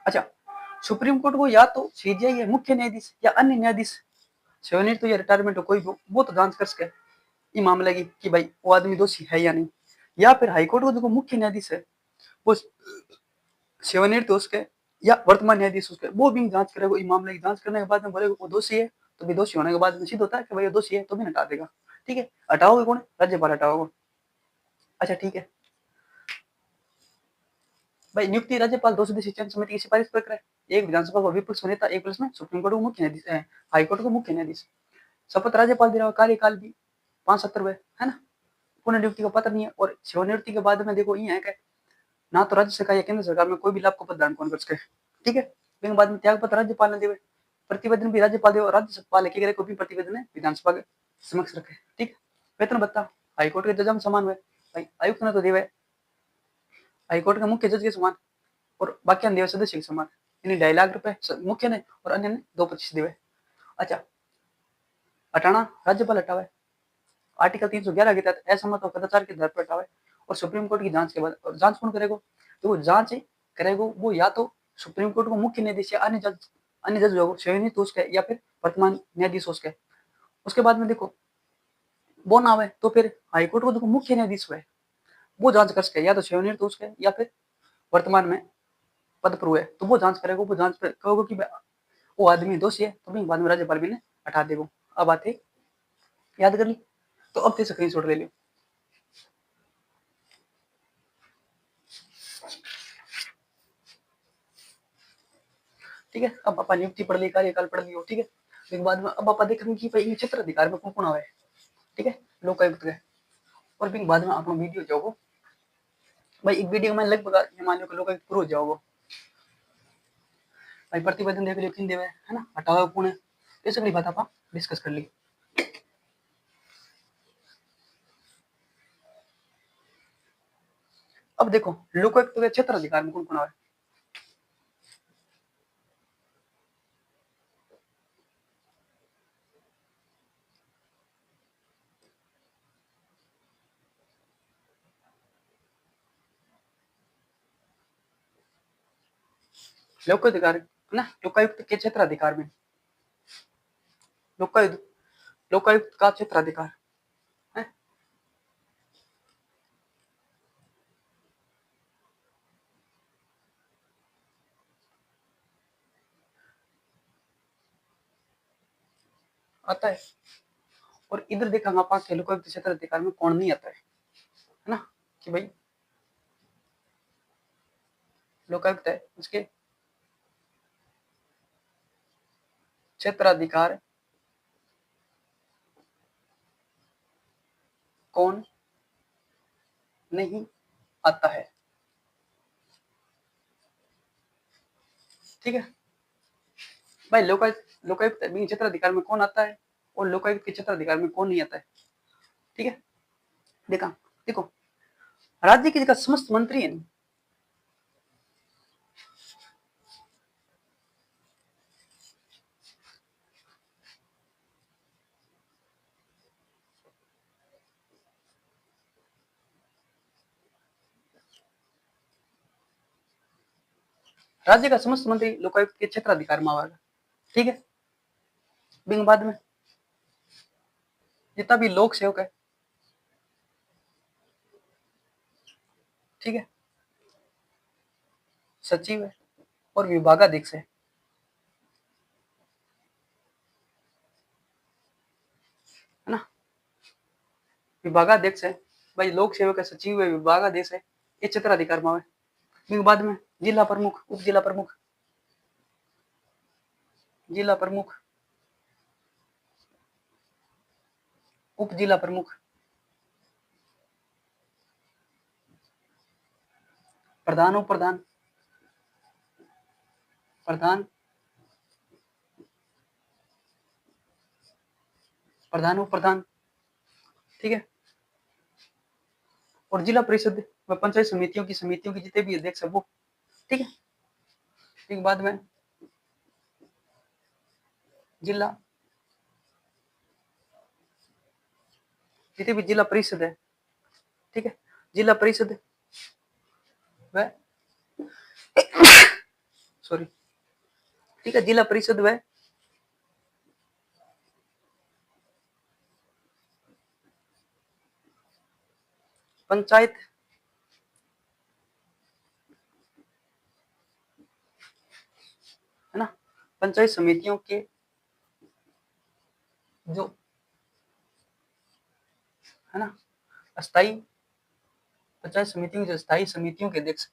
Speaker 1: अच्छा सुप्रीम कोर्ट को या तो सीजेआई या मुख्य न्यायाधीश या अन्य न्यायाधीश सेवानिवृत्त तो या रिटायरमेंट हो कोई भी, वो तो जांच कर सके ये मामले की कि भाई वो आदमी दोषी है या नहीं, या फिर हाईकोर्ट को जो मुख्य न्यायाधीश है वो सेवानिवृत्त हो उसके या वर्तमान न्यायाधीश उसके, वो भी जांच करेगा, इस मामले की जांच करने के बाद में बोलेगा वो दोषी है, तो भी दोषी होने के बाद निश्चित होता है कि भाई वो दोषी है तो भी हटा देगा। ठीक है, हटाओगे कौन, राज्यपाल हटाओगे। अच्छा ठीक है भाई, नियुक्ति राज्यपाल 2 सदस्यीय चयन समिति की सिफारिश पर करे, एक विधानसभा का विपक्ष नेता, एक प्लस में सुप्रीम कोर्ट को मुख्य न्यायाधीश, हाईकोर्ट को मुख्य न्यायाधीश। शपथ राज्यपाल दे रहा है, कार्यकाल भी 570 है ना, पुनः नियुक्ति का पत्र नहीं है। और सेवानिवृत्ति के बाद में देखो ये है कि ना तो राज्य सरकार या केंद्र सरकार में कोई भी लाभ को प्रदान कौन कर सके। ठीक है, लेकिन बाद में त्याग पत्र राज्यपाल ने देवे, प्रतिवेदन भी राज्यपाल देवे, और राज्यपाल लेके गए कोई भी प्रतिवेदन है विधानसभा के समक्ष रखे। ठीक, वेतन भत्ता हाईकोर्ट के जज में समान हुए भाई, आयुक्त ने तो देवे हाईकोर्ट के मुख्य जज के समान, और बाकी अन्य सदस्य के समान, यानी 2.5 लाख रुपए मुख्य ने और अन्य ने 2% देवे। अच्छा हटाना राज्यपाल हटावे, आर्टिकल 311 के तहत असम्मत और कदाचार के आधार पर हटावे, और सुप्रीम कोर्ट की जांच के बाद, और जांच कौन करेगा, तो वो जांच करेगा वो या तो सुप्रीम कोर्ट को मुख्य न्यायाधीश या अन्य जज जो सेवानिवृत्त उसके या फिर वर्तमान न्यायाधीश उसके। उसके बाद में देखो वो ना आवे तो फिर हाईकोर्ट को जो मुख्य न्यायाधीश हुए वो जांच कर सके, या तो सेवानिवृत्त उसके या फिर वर्तमान में पद पर हुए, तो वो जांच करेगा, वो जांच कहोगे कि वो आदमी दोषी है, तो भी बाद में राज्यपाल भी ने हटा देगा। अब बात है याद कर ली, तो अब ते स्क्रीनशॉट ले लियो। ठीक है, अब अपन नियुक्ति पढ़ ली, कार्यकाल पढ़ लियो। ठीक है, फिर बाद में अब अपन देखेंगे कि भाई क्षेत्र अधिकार में कौन कौन आवे। ठीक है, लोकायुक्त के, और फिर बाद में अपना वीडियो जाओगे भाई, एक वीडियो में लगभग मान लो कि लोकायुक्त पूरा हो जाओगे भाई, प्रतिवेदन देख लियो किन देवे, है ना, हटाओ कौन है, ये सगली बात आप डिस्कस कर ली। अब देखो लोकायुक्त के क्षेत्र अधिकार में कौन कौन आवे। लोकायुक्त अधिकार है ना, लोकायुक्त के क्षेत्र अधिकार में, लोकायुक्त लोकायुक्त का क्षेत्र अधिकार है। आता है, और इधर देखा आप लोकायुक्त क्षेत्र अधिकार में कौन नहीं आता है ना, कि भाई लोकायुक्त है, उसके क्षेत्राधिकार कौन नहीं आता है। ठीक है भाई, लोकायुक्त क्षेत्राधिकार में कौन आता है और लोकायुक्त के क्षेत्राधिकार में कौन नहीं आता है। ठीक है, देखा, देखो, राज्य की जगह समस्त मंत्री है। राज्य का समस्त मंत्री लोकायुक्त के क्षेत्राधिकार में आवेगा। ठीक है, बिंग बाद में जितना भी लोक सेवक है, ठीक है, सचिव है और विभागाध्यक्ष है ना। विभागाध्यक्ष है भाई, लोक सेवक है, सचिव है, विभागाध्यक्ष है, ये क्षेत्राधिकार में आवे। बिंग बाद में जिला प्रमुख, उप जिला प्रमुख, जिला प्रमुख, उप जिला प्रमुख, प्रधान, उप प्रधान, प्रधान, प्रधान, उप प्रधान। ठीक है, और जिला परिषद व पंचायत समितियों की जितने भी अध्यक्ष है वो। ठीक है, एक बाद में जिला, जितने भी जिला परिषद है, ठीक है, जिला परिषद व सॉरी, ठीक है, जिला परिषद व पंचायत है ना, पंचायत समितियों के जो है ना अस्थायी पंचायत समितियों की जो स्थायी समितियों के अध्यक्ष।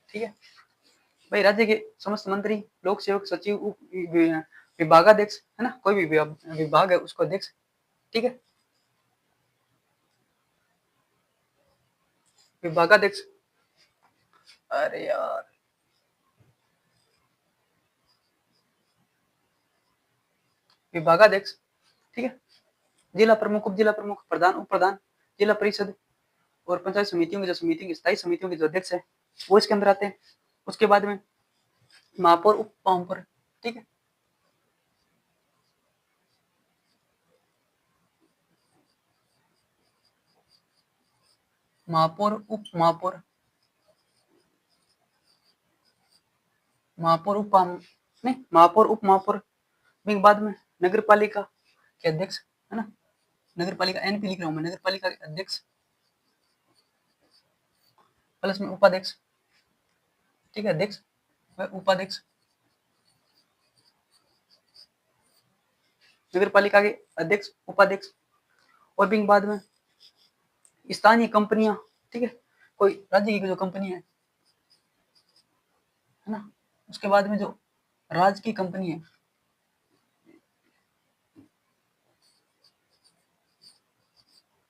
Speaker 1: ठीक है भाई, राज्य के समस्त मंत्री, लोक सेवक, सचिव, उप विभागाध्यक्ष है ना, कोई भी विभाग है उसको अध्यक्ष। ठीक है, विभागाध्यक्ष, अरे यार, विभागाध्यक्ष। ठीक है, जिला प्रमुख, उप जिला प्रमुख, प्रधान, उप प्रधान, जिला परिषद और पंचायत समितियों की जो समितियों की स्थायी समितियों के जो अध्यक्ष है वो इसके अंदर आते हैं। उसके बाद में महापौर, उप महापौर। ठीक है, महापौर, उप महापौर, महापौर, उप नहीं, महापौर, उप महापौर। बाद में नगर पालिका के अध्यक्ष है ना, नगर पालिका एनपी लिख रहा हूं मैं, नगर पालिका के अध्यक्ष प्लस में उपाध्यक्ष। ठीक है, अध्यक्ष व उपाध्यक्ष, नगर पालिका के अध्यक्ष, उपाध्यक्ष। और भी बाद में स्थानीय कंपनियां। ठीक है, कोई राज्य की जो कंपनी है ना, उसके बाद में जो राज्य की कंपनी है,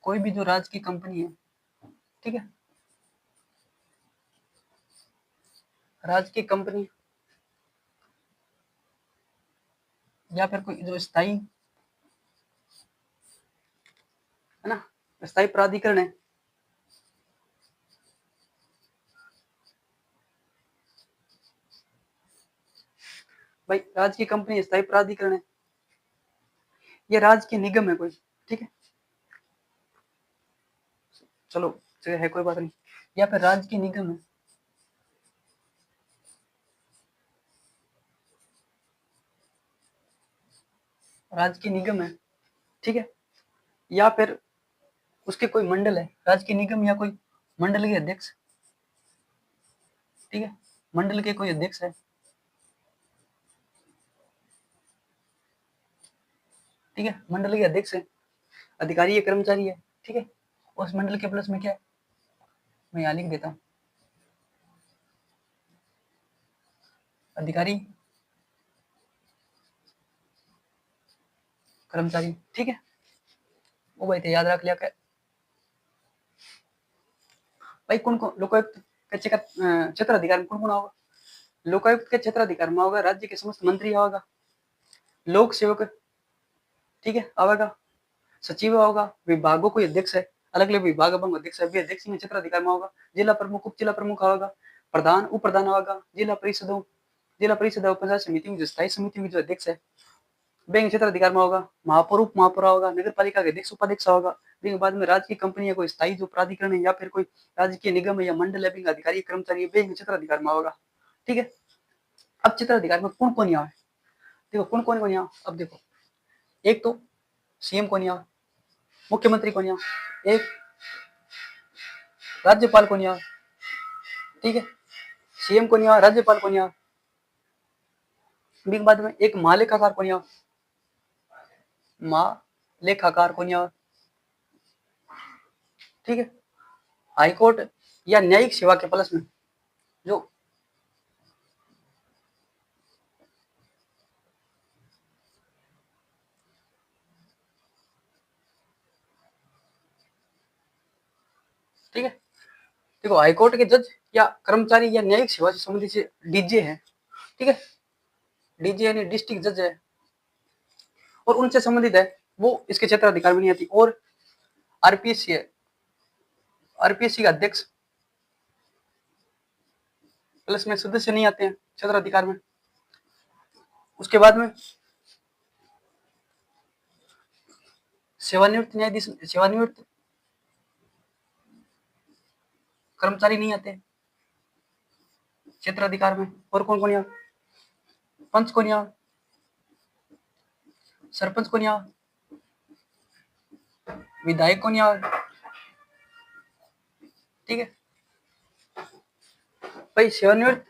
Speaker 1: कोई भी जो राज्य की कंपनी है, ठीक है, राज्य की कंपनी या फिर कोई जो स्थायी है ना, स्थायी प्राधिकरण है, भाई राज्य की कंपनी स्थायी प्राधिकरण है, ये राज्य की निगम है कोई। ठीक है, चलो है, कोई बात नहीं, या फिर राज्य की निगम है, राज्य की निगम है। ठीक है, या फिर उसके कोई मंडल है, राज्य की निगम या कोई मंडल के अध्यक्ष। ठीक है, मंडल के कोई अध्यक्ष है, ठीक है। मंडल के अध्यक्ष है, अधिकारी है, कर्मचारी है, ठीक है। उस मंडल के प्लस में क्या है, मैं यहाँ लिख देता हूँ, अधिकारी, कर्मचारी, ठीक है। वो भाई थे, याद रख लिया। भाई कौन कौन लोकायुक्त के क्षेत्र अधिकार में कौन कौन होगा? लोकायुक्त के क्षेत्र अधिकार में होगा राज्य के समस्त मंत्री होगा, लोक सेवक, ठीक है, आवेगा, सचिव होगा, विभागों को अध्यक्ष है, अलग अलग विभाग एवं अध्यक्ष है, अध्यक्ष में क्षेत्र अधिकार में होगा, जिला प्रमुख, उप जिला प्रमुख होगा, प्रधान, उप प्रधान होगा, जिला परिषद और पंचायत समिति में जो स्थायी समिति में जो अध्यक्ष है, बैंक क्षेत्र अधिकार में होगा, महापौर, उप महापौर होगा, नगर पालिका के अध्यक्ष, उपाध्यक्ष होगा। फिर बाद में राज्य की कंपनी या कोई स्थायी जो प्राधिकरण है या फिर कोई राजकीय निगम है या मंडल है, अधिकारी कर्मचारी बैंक क्षेत्र अधिकार में होगा, ठीक है। अब क्षेत्र अधिकार में कौन कौन यहाँ है, देखो कौन कौन यहाँ, अब देखो, एक तो सीएम कौन यहाँ, मुख्यमंत्री कौन यहाँ, एक राज्यपाल कौन यहाँ, ठीक है, सीएम कौन यहाँ, राज्यपाल कौन यहाँ, बाद में एक महालेखाकार कौन यहाँ, महालेखाकार कौन यहाँ, ठीक है। हाईकोर्ट या न्यायिक सेवा के प्लस में जो ठीक है, देखो हाईकोर्ट के जज या कर्मचारी या न्यायिक सेवा से संबंधित से डीजे है, ठीक है, डीजे यानी डिस्ट्रिक्ट जज है और उनसे संबंधित है, वो इसके क्षेत्र अधिकार में नहीं आती। और आरपीएससी है, आरपीएससी का अध्यक्ष प्लस में सदस्य नहीं आते हैं क्षेत्र अधिकार में। उसके बाद में सेवानिवृत्त न्यायाधीश, सेवानिवृत्त कर्मचारी नहीं आते क्षेत्र अधिकार में। और कौन कौन यहाँ, पंच कौन यहाँ, सरपंच कौन यहाँ, विधायक कौन यहाँ, ठीक है। भाई सेवानिवृत्त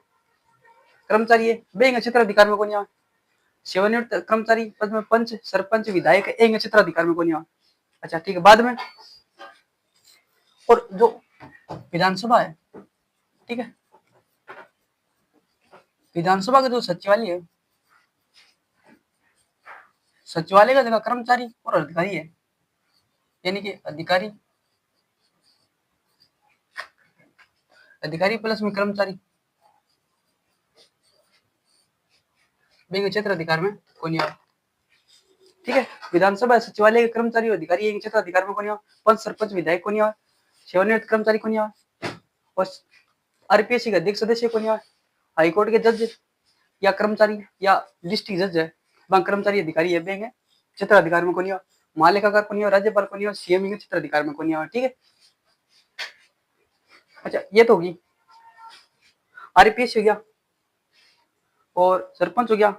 Speaker 1: कर्मचारी है, बैंक क्षेत्र अधिकार में कौन यहाँ, सेवानिवृत्त कर्मचारी पद में पंच, सरपंच, विधायक एक क्षेत्र अधिकार में कौन यहाँ। अच्छा ठीक है, बाद में और जो विधानसभा है, ठीक है, विधानसभा का जो सचिवालय है, सचिवालय का जगह कर्मचारी और अधिकारी है, यानी कि अधिकारी, अधिकारी प्लस में कर्मचारी, बैंक क्षेत्र अधिकार में कौन यहाँ, ठीक है। विधानसभा सचिवालय के कर्मचारी और अधिकारी एक क्षेत्र अधिकार में कौन यहाँ, पंच, सरपंच, विधायक कौन यहाँ, सेवानिवृत्त कर्मचारी कौन यहाँ, और आरपीएससी के अध्यक्ष सदस्य कौन यहाँ, हाईकोर्ट के जज या कर्मचारी या डिस्ट्रिक्ट जज है, वहां कर्मचारी अधिकारी है, बैंक क्षेत्र अधिकार में कौन यहाँ, महालेखाकार कौन यहाँ, राज्यपाल कौन यहाँ, सीएम के क्षेत्र अधिकार में कौन यहाँ, ठीक है। अच्छा ये तो होगी आरपीएस हो गया और सरपंच हो गया,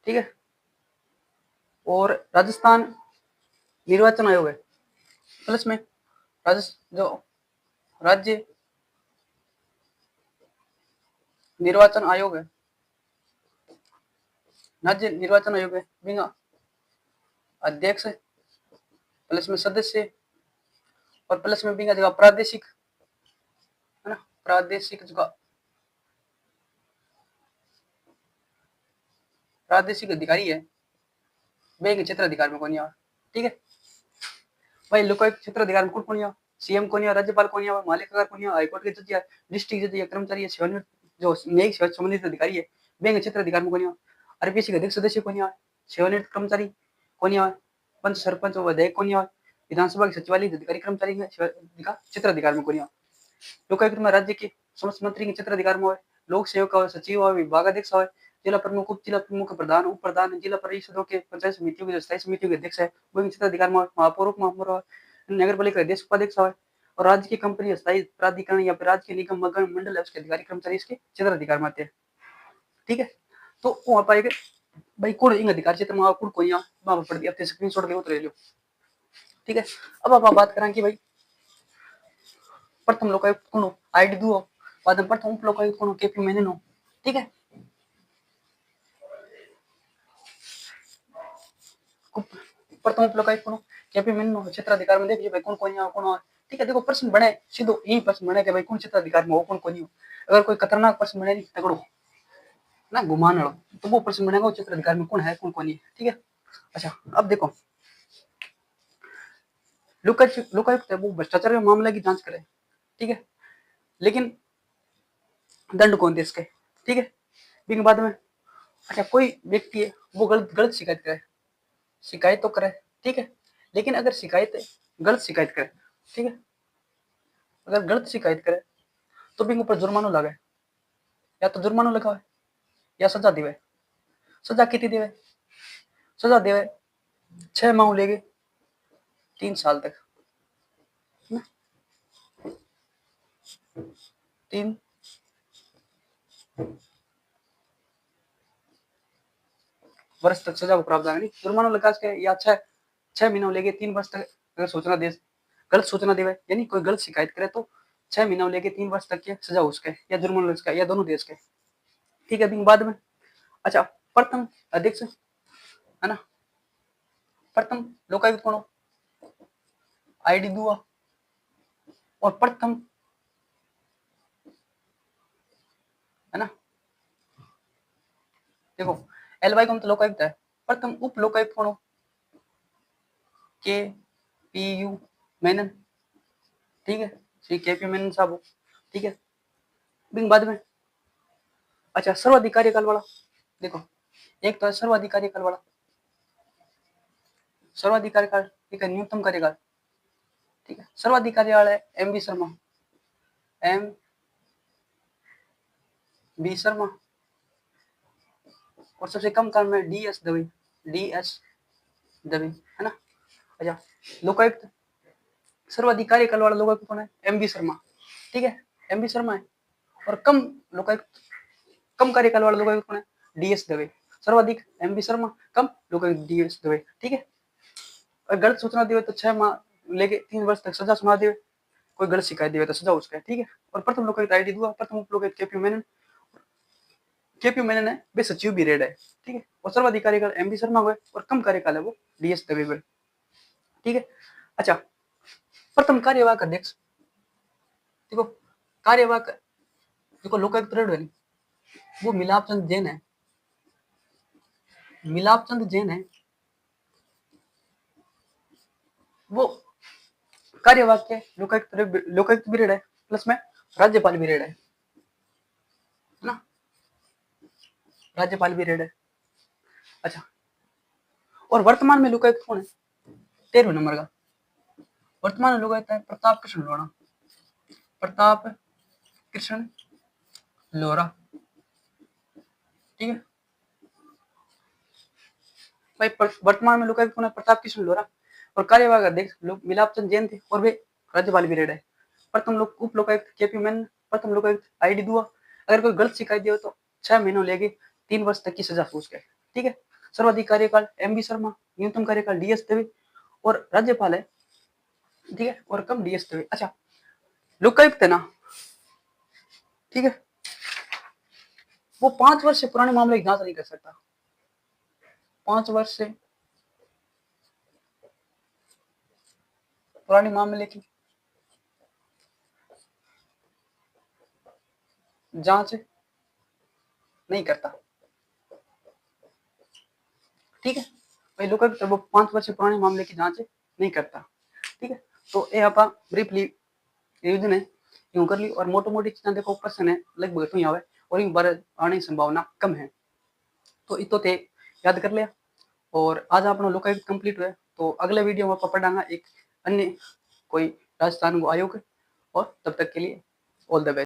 Speaker 1: ठीक है। और राजस्थान निर्वाचन आयोग है प्लस में, जो राज्य निर्वाचन आयोग है, राज्य निर्वाचन आयोग है, बिना अध्यक्ष प्लस में सदस्य और प्लस में बिना जगह प्रादेशिक है ना, प्रादेशिक जगह प्रादेशिक अधिकारी है, बैंक क्षेत्र अधिकार में कौन यहाँ, ठीक है। भाई लोकायुक्त क्षेत्र अधिकार में कौन यहाँ, सीएम कौन यहाँ, राज्यपाल कौन यहाँ, महालेखाकार कौन यहाँ, हाईकोर्ट के जज या डिस्ट्रिक्ट जज या कर्मचारी या सेवानिवृत्त जो न्यायिक सेवा संबंधित अधिकारी है, बैंक क्षेत्र अधिकार में कौन यहाँ, आरपीएससी के अध्यक्ष सदस्य कौन यहाँ, सेवानिवृत्त कर्मचारी कौन यहाँ, पंच, सरपंच और विधायक कौन यहाँ, विधानसभा के सचिवालय अधिकारी कर्मचारी क्षेत्र अधिकार में कौन यहाँ। लोकायुक्त में राज्य के समस्त मंत्री के क्षेत्र अधिकार में, लोक सेवक और सचिव और विभागाध्यक्ष है, जिला प्रमुख, उप जिला प्रमुख, प्रधान, उप प्रधान, जिला परिषदों के पंचायत समितियों के स्थायी समितियों के अध्यक्ष है, वो क्षेत्र अधिकार में, महापौर, उप महापौर, नगर पालिका अध्यक्ष, उपाध्यक्ष है, और राज्य की कंपनी स्थायी प्राधिकरण या फिर राज्य के निगम मंडल है उसके अधिकारी कर्मचारी इसके क्षेत्र अधिकार में आते हैं, ठीक है। तो वहां पाएंगे भाई कौन इन अधिकार क्षेत्र में कौन कोई यहाँ पढ़ दिया, स्क्रीनशॉट ले ले लो, ठीक है। अब आप बात करें कि भाई प्रथम लोकायुक्त कौन हो, आईडी दो, बाद में प्रथम उप लोकायुक्त कौन हो, केपी मेनन हो, ठीक है। प्रथम उपलोकायुक्त कौन केपी मेनन क्षेत्राधिकार में देखिए भाई कौन कौन ठीक है। देखो प्रश्न बने सीधो यही प्रश्न बने कि भाई कौन क्षेत्राधिकार में हो कौन कौन हो। अगर कोई खतरनाक प्रश्न बने तगड़ो ना घुमान तो वो प्रश्न बनेगा क्षेत्राधिकार में कौन है कौन कौन है। ठीक है। अच्छा अब देखो लोकायुक्त है वो भ्रष्टाचार के मामले की जांच करे। ठीक है। लेकिन दंड कौन दे इसके। ठीक है। फिर बाद में अच्छा कोई व्यक्ति है वो गलत गलत शिकायत करे, शिकायत तो करे ठीक है। लेकिन अगर शिकायत गलत शिकायत करे ठीक है, अगर गलत शिकायत करे तो भी ऊपर जुर्माना लगे, या तो जुर्माना लगावे या सजा दिवे। सजा कितनी देवे? सजा देवे 6 माह लेगे 3 साल तक ना? 3 वर्ष तक सजा को प्रावधान नहीं, जुर्माना लगा के या 6 महीना लेके 3 वर्ष तक अगर सूचना दे गलत सूचना देवे यानी कोई गलत शिकायत करे तो 6 महीना लेके 3 वर्ष तक की सजा उसके या जुर्माना उसका या दोनों देश के। ठीक है। बाद में अच्छा प्रथम अध्यक्ष है ना, प्रथम लोकायुक्त कौन आईडी दुआ और प्रथम है ना। देखो एलवाई कौन तो लोकायुक्त है, प्रथम उप लोकायुक्त कौन के पी यू मेनन। ठीक है। श्री के पी मेनन साहब। ठीक है। बाद में अच्छा सर्वाधिकारी काल वाला देखो एक तो है सर्वाधिकारी काल वाला, सर्वाधिकारी काल एक है न्यूनतम कार्यकाल। ठीक है। सर्वाधिकारी वाला है M B Sharma, M B Sharma और सबसे कम काल में D S Dave, D S Dave है ना। अच्छा लोकायुक्त सर्वाधिकारी काल वाला लोकायुक्त कौन है? M B Sharma. ठीक है। एम बी शर्मा है और कम लोकायुक्त कम कार्यकाल वाला लोकायुक्त कौन है? D S Dave. सर्वाधिक एम बी शर्मा, कम लोकायुक्त डी एस दवे। ठीक है। और गलत सूचना देवे तो 6 माह लेके 3 वर्ष तक सजा सुना देवे, कोई गलत शिकायत देवे तो सजा उसका है। ठीक है। और प्रथम लोकायुक्त आईडी दुआ, प्रथम उप लोकायुक्त केपी मेनन है वे सचिव भी रेड है। ठीक है। और सर्वाधिकारी काल एम बी शर्मा हुए और कम कार्यकाल है वो डी एस दवे हुए। ठीक है। अच्छा प्रथम कार्यवाहक अध्यक्ष देखो कार्यवाहक देखो लोकायुक्त रेड है वो मिलाप चंद जैन है, मिलाप चंद जैन है वो कार्यवाहक के लोकायुक्त भी रेड है प्लस में राज्यपाल भी रेड है ना, राज्यपाल भी रेड है। अच्छा और वर्तमान में लोकायुक्त कौन है? 13वें नंबर का वर्तमान में लोकायुक्त है प्रताप कृष्ण लोढ़ा, प्रताप कृष्ण लोढ़ा। ठीक है भाई वर्तमान में लोकायुक्त कौन है? प्रताप कृष्ण लोढ़ा और कार्यवाहक अध्यक्ष मिलाप चंद जैन थे और वे राज्यपाल भी रेड है। प्रथम उप लोकायुक्त केपी मेनन, प्रथम लोकायुक्त आईडी दुआ। अगर कोई गलत शिकायत दे तो 6 महीनों लेगी 3 वर्ष तक की सजा हो उसके। ठीक है। सर्वाधिक कार्यकाल एम बी शर्मा, न्यूनतम कार्यकाल डी एस दवे और राज्यपाल है ठीक है और कम डी एस दवे। अच्छा लोकायुक्त है ना ठीक है वो 5 वर्ष से पुराने मामले की जांच नहीं कर सकता, 5 वर्ष से पुराने मामले की जांच नहीं करता। ठीक है भाई लोकायुक्त वो 5 वर्ष से पुराने मामले की जांच नहीं करता। ठीक है। तो ये आप ब्रीफली रिवीजन है यूं कर ली और मोटी मोटी चीजें देखो क्वेश्चन है लगभग तो आवे और इन बार आने की संभावना कम है तो इतो ते याद कर लिया। और आज अपना लोकायुक्त कंप्लीट हुआ तो अगले वीडियो में पढ़ांगा एक अन्य कोई राजस्थान को आयोग और तब तक के लिए ऑल द बेस्ट।